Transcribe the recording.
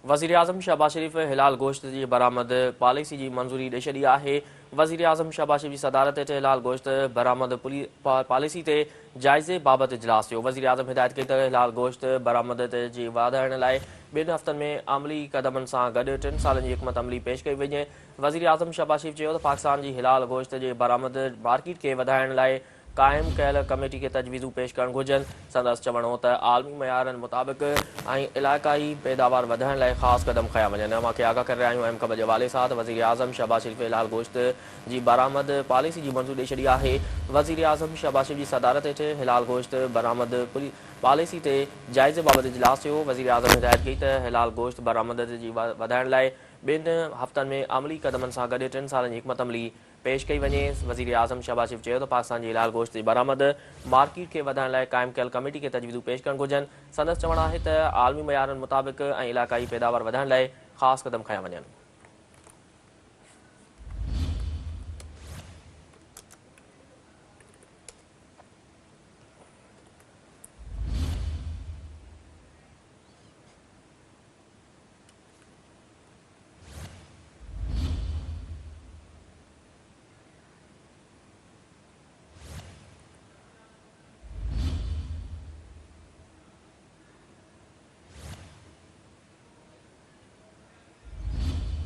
वज़ीर आज़म शहबाज शरीफ़ हिलाल गोश्त जी बरामद पॉलिसी जी मंज़ूरी ॾेई छॾी आहे। वज़ीर आज़म शहबाज शरीफ़ जी सदारत हेठि हिलाल गोश्त बरामद पॉलिसी ते जाइज़े बाबति इजलास थियो। वज़ीर आज़म हिदायत कई त हिलाल गोश्त बरामद जी वधाइण लाइ 2 हफ़्तनि में अमली क़दमनि सां गॾु 3 सालनि जी हिकमत अमली पेश कई वञे। वज़ीर आज़म शहबाज शरीफ़ चयो त पाकिस्तान जी हिलाल गोश्त जे बरामद मार्केट खे वधाइण लाइ क़ाइमु कयल कमेटी खे तजवीज़ूं पेश करणु घुरिजनि। संदसि चवणु हो त आलमी मयारनि मुताबिक़ ऐं इलाइक़ाई पैदावार वधाइण लाइ ख़ासि क़दम खंया वञनि। मां खे आगाह करे रहिया आहियूं अहम ख़बर जे हवाले सां त वज़ीर आज़म शहबाज शरीफ़ हिलाल गोश्त जी बरामद पॉलिसी जी मंज़ूरी ॾेई छॾी आहे। वज़ीर आज़म शहबाज शरीफ़ जी सदारत हेठि हिलाल गोश्त बरामद पॉलिसी ते जाइज़े बाबति इजलास थियो। वज़ीर आज़म हिदायत कई त हिलाल गोश्त बरामद जी वधाइण लाइ 2 हफ़्तनि में अमली क़दमनि सां गॾु 3 सालनि जी हिकमत अमली पेश कई वञे। वज़ीर आज़म शहबाज शरीफ़ चयो त पाकिस्तान जी हिलाल गोश्त जी बरामद मार्केट खे वधाइण लाइ क़ाइमु कयल कमेटी खे तजवीज़ूं पेश करणु घुरिजनि। संदसि चवणु आहे त आलमी मयारनि मुताबिक़ ऐं इलाइक़ाई पैदावार वधाइण लाइ ख़ासि क़दम खंया वञनि।